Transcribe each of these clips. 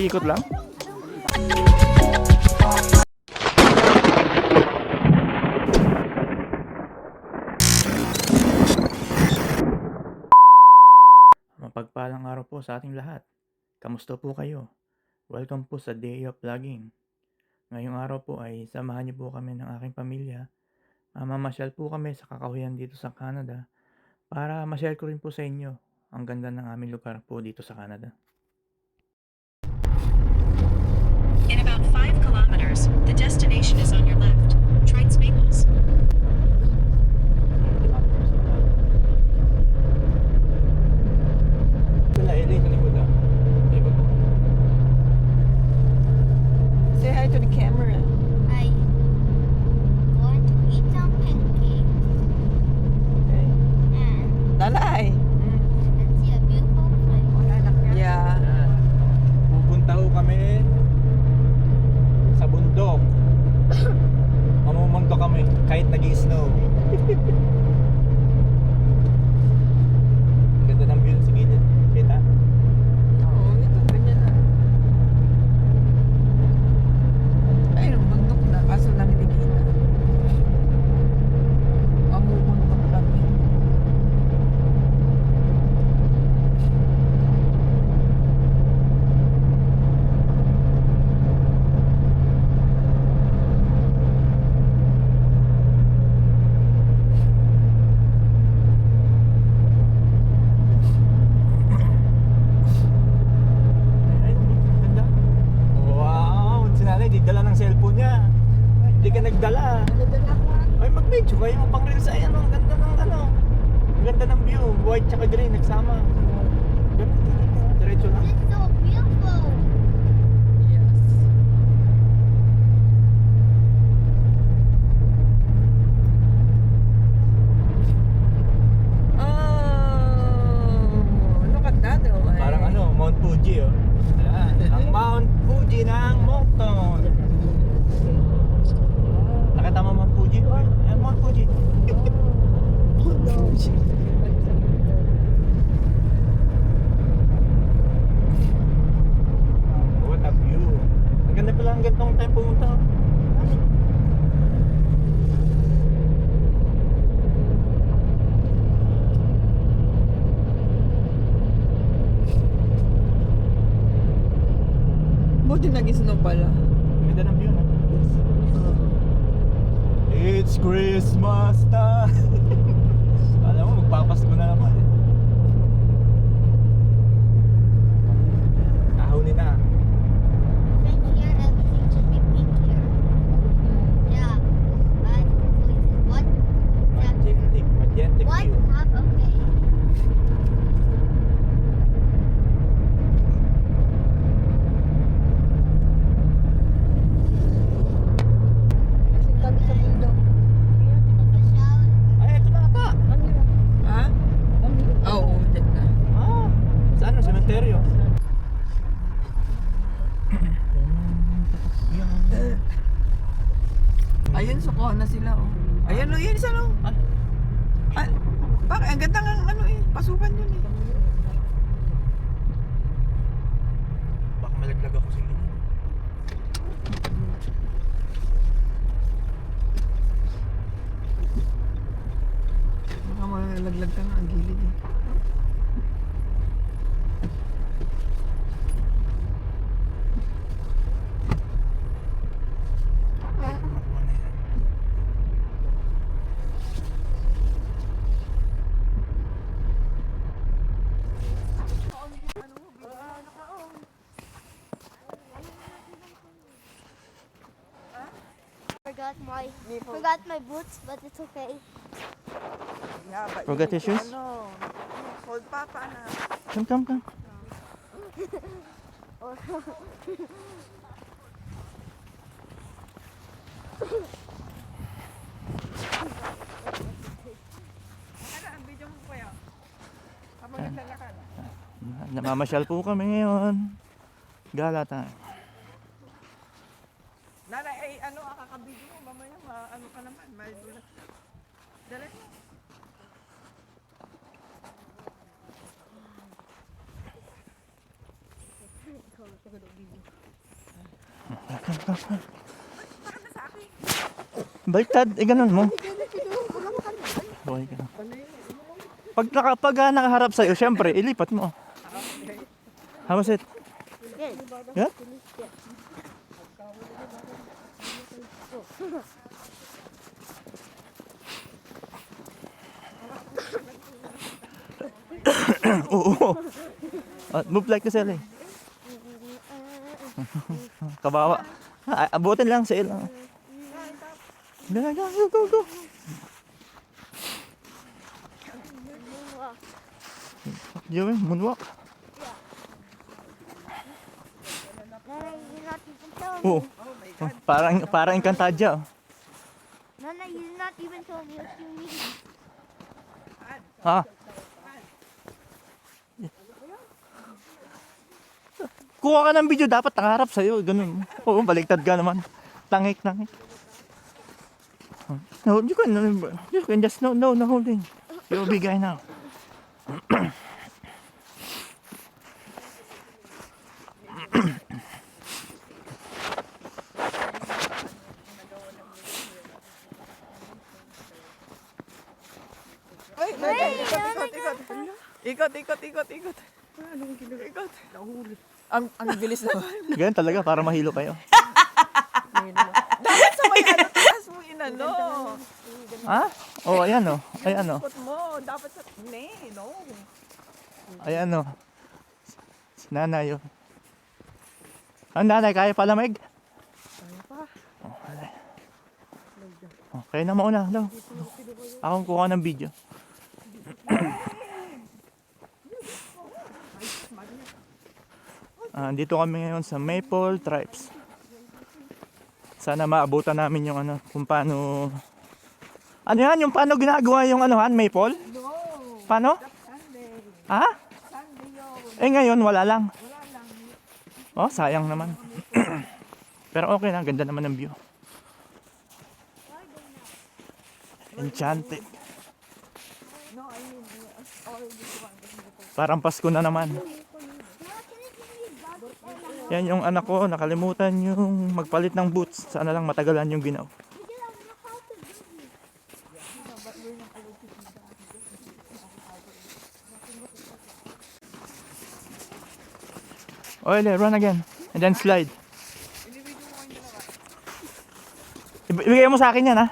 Ikot lang. Mapagpalang araw po sa ating lahat. Kamusta po kayo? Welcome po sa Day of Vlogging. Ngayong araw po ay samahan niyo po kami ng aking pamilya. Mamasyal po kami sa kakahuyan dito sa Canada para ma-share ko rin po sa inyo ang ganda ng aming lugar po dito sa Canada. In about 5 kilometers, the destination is on your left. Trites Maples. Say hi to the camera. I going to eat some pancake Okay. and Lalay. see a beautiful place. Yeah. Pupunta ho kami sa bundok. Mamumunto kami kahit nag-i-snow. Ganda ng view sa gilid. Kita? Oo, ito. Ganyan na. Ayun, bundok na. Kaso lang hindi kita. Mamumundok kami. Ganda. Wow! Si nanay, di dala ng cellphone niya. Hindi ka nagdala. Ay, mag-video kayo. Pang reels ay ano. Ang ganda ng ano. Ang ganda ng view. White tsaka green. Nagsama. Ganun talaga. Diretso lang. It's so beautiful. Yes. Oh, look at that. Oh. Parang ano, Mount Fuji oh. Ayan, ang Mount Fuji ng Moncton. Nakita mo Mount Fuji? Ayan, Mount Fuji. What a view. Ang ganda pala ang gantong time pumunta. Buti nag-snow pala. Ang ganda ng view no? It's Christmas time. Alam mo, magpapasko na naman eh. Kahunin na. Pink here, everything should be pink here. Yeah. But what? Magentic What? view. Okay. Official. Ay, ito na ata. Ha? Oo, dyan na. Ah, saan? Sementeryo. Ayun, suko na sila, oh. Ayan, oh, yun isa, oh. Ano? Ah, bakit? Ang ganda ng ano eh. Pasukan yun eh. Baka malaglag ako sa inyo. Baka malaglag ka nga ang gilid eh. Forgot my boots, but it's okay. Yeah, but Forgot you your shoes? Ano, hold papa na. Come. Ano, ang video mo pa yan? Habang naglalakad. Namamasyal po kami ngayon. Gala tayo. Nanay, ay ano, kakabidyo mo. Mamaya, ano ka naman. May dulat. Dali mo. Ikaw, video. Baliktad, ganun mo. Okay ka. Pag nakaharap sa'yo, syempre, ilipat mo. How was it? Yeah? Oo. Move like the ceiling. Kabawa. Abutin lang sa ilang. Go. Doing moonwalk. Nana, you're not even telling Oh. me. Parang Encantadia. Nana, you're not even telling me what you need. Ha? Kuha ka ng video, dapat nakaharap sa'yo. Ganun. Oo, baliktad ka naman. Tangik. No, you can just, no holding. You're a big guy now. Ikot. Anong ikot? Nahuli. Ang bilis naman. Ganun talaga, para mahilo kayo. Dapat sa may ano, taas mo inano. Ha? Oh, ayan oh. Ikot mo. Dapat sa... No. Ayan oh. Si nanay oh. Ang nanay, kaya pa lamig? Kaya pa. Oh, wala. Oh, kayo na mauna. Daw. Akong kuha ng video. Dito kami ngayon sa Maple Tribes. Sana maabutan namin yung ano, kung paano... Ano yan? Yung paano ginagawa yung ano, Maple? No. Paano? Sunday. Ha? Sunday yun. Eh ngayon, wala lang. Wala lang. Oh, sayang naman. Pero okay na, ganda naman ng view. Enchanted. No, I mean, all this one. Parang Pasko na naman. Yan yung anak ko, nakalimutan yung magpalit ng boots. Sana lang matagalan yung ginaw. Oh, run again. And then slide. Ibigay mo sa akin yan, ha?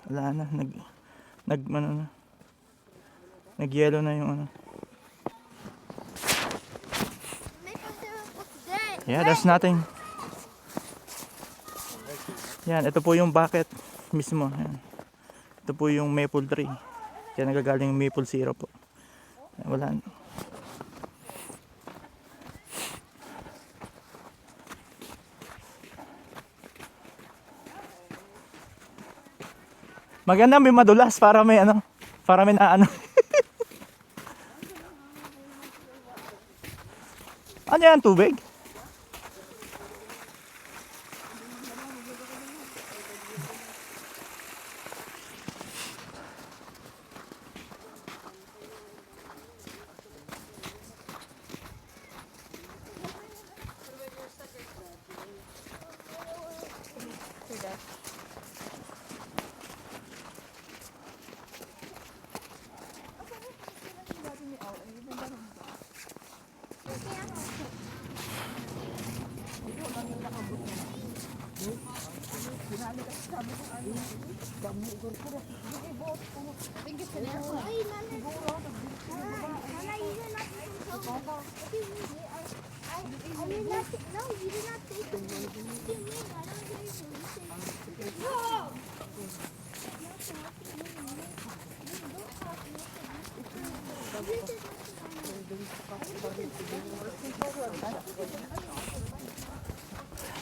Wala na, nag-yellow na yung ano. Yeah, there's nothing. Yan, ito po yung bucket mismo. Yan. Ito po yung maple tree. Kaya nagagaling yung maple syrup po. Wala na. Maganda may madulas para may ano, para may naano. Ano yan, tubig?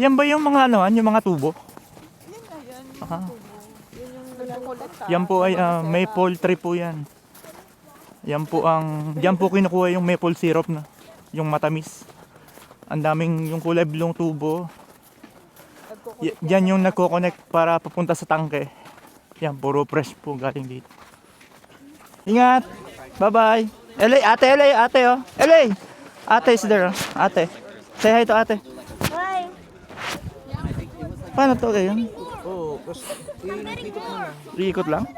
Yan ba yung mga ano, yung mga tubo? Yun na yan. Ah. Yun yung nagkukulit. Yan po ay maple tree po yan. Yan po diyan po kinukuha yung maple syrup na, yung matamis. Ang daming yung kulay blong tubo. Yan yung nagko-connect para papunta sa tangke. Yan, puro fresh po galing dito. Ingat! Bye-bye! Ate oh! LA! Ate is there oh. Ate. Say hi to ate. Bye. Paano to kayo? Oo, kasi iikot mo na. Iikot lang?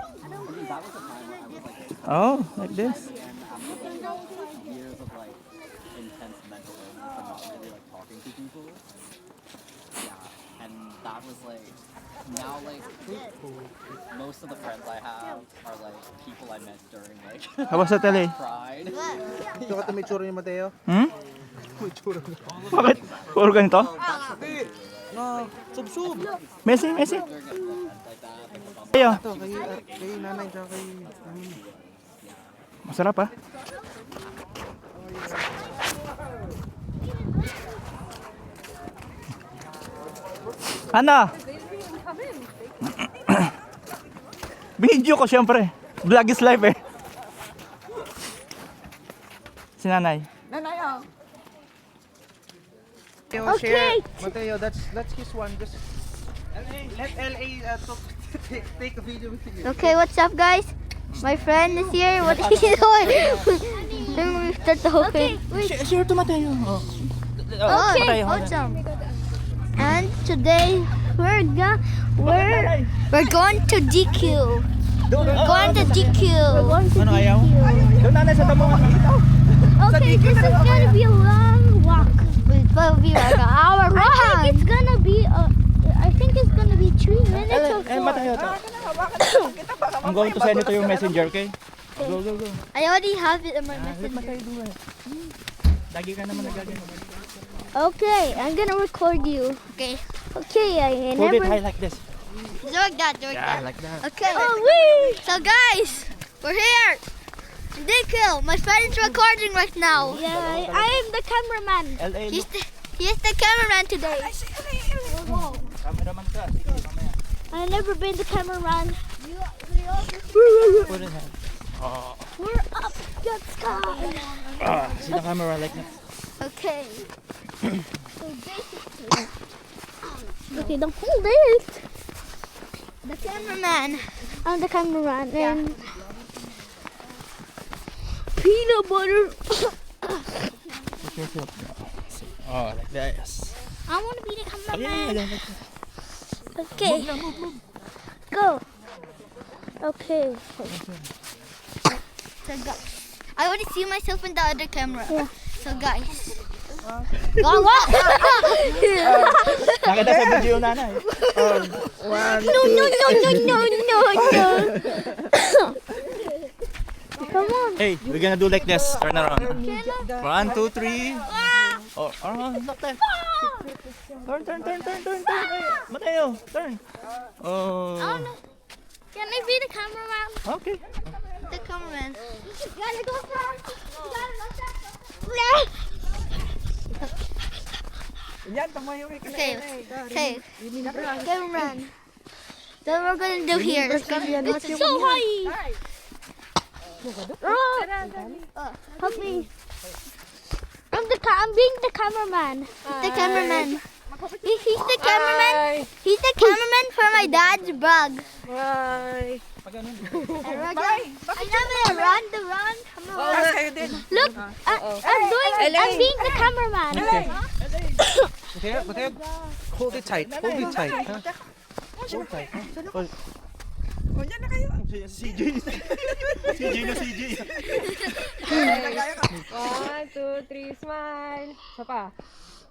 Oh, like this. Years of like intense mental illness and not really like talking to people. Yeah, and that was like now like most of the friends I have are like people I met during like How was it, LA? Pride. Ito ka may tsura ni Mateo? Hmm? May tsura na. Bakit? Puro ganito? No, sub-sub. Messi. During events like that. Ayo, Ito, kay nanay, tsaka kay namin. masarap ah. Ano? Video ko syempre. Vlog is life eh. Si nanay. Nanay, oh. Mateo, share. Mateo, that's his one. Just let LA take a video with you. Okay, what's up, guys? My friend is here. What is he doing? Then we start the whole thing. Share to Mateo. Okay, awesome. And today we're going to DQ. We're going to DQ. We're going to Ano ayaw? Doon nanay sa tamungan. Okay, this is gonna be a long walk. It's gonna be like an hour run. I think it's gonna be 3 minutes or 4. Mateo to. I'm going to send it to your messenger, okay? Go. I already have it in my message. Lagi ka naman nagagano. Okay, I'm gonna record you. Okay. Okay, I Hold it never. high like this. Like that. Yeah, like that. Okay. So guys, we're here. DQ, my friend is recording right now. Yeah, I am the cameraman. LA, He's the cameraman today. cameraman ka. Sige, mamaya. I've never been the cameraman. Put it high. Oh. We're up the sky. See the camera like that. Okay. So basically, okay, don't hold it. The cameraman. I'm the cameraman. And peanut butter. Put yourself down. Oh, like this. I want to be the Oh, cameraman. yeah, like that. Okay. Go. Okay. So I already see myself in the other camera. Yeah. So guys. Go. Nakita sa video nanay. No. Come on. Hey, we're gonna do like this. Turn around. 1, 2, 3. Oh, not that. Turn. Hey, Mateo, turn. Oh. Can I be the cameraman? Okay. The cameraman. Gotta go first. Yan, tumayo ka. Okay. Cameraman. Then we're gonna do here. This is so high. Help me. I'm being the cameraman. The cameraman. He's the cameraman. He's the cameraman for my dad's vlog. Bye. I'm gonna run the run. Tapos kayo din. Look, I'm being the cameraman. Mateo, hold it tight. Hold it tight. Huh? Hold tight. Huh? O, yan na kayo. CJ na CJ. 1, 2, 3, smile. Isa pa.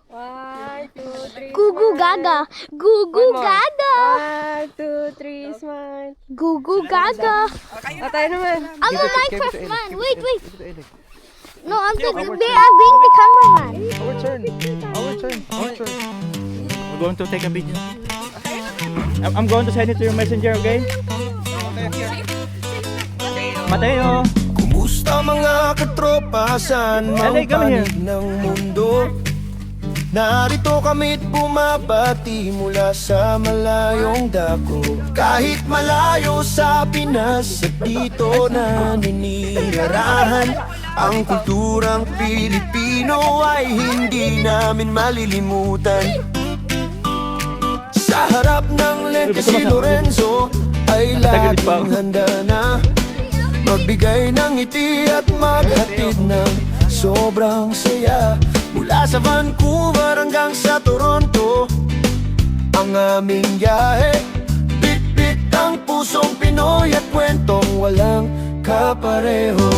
1, 2, 3, Gugu gaga. Gugu gaga. 1, 2, 3, smile. Gugu gaga. Tayo naman. I'm a Give it Minecraft to man. Elec. Wait. Give it to Elec. No, I'm being the cameraman. Our turn. We're going to take a video. I'm going to send it to your messenger, okay? Mateo. Kumusta mga katropa? Saan LA, mang come here. panig ng mundo? Narito kami't bumabati mula sa malayong dako. Kahit malayo sa Pinas at dito naninirahan, ang kulturang Pilipino ay hindi namin malilimutan. Sa harap ng lente si Lorenzo ay laging handa na magbigay ng ngiti at maghatid ng sobrang saya. Mula sa Vancouver hanggang sa Toronto, ang aming biyahe, bit-bit ang pusong Pinoy at kwentong walang kapareho.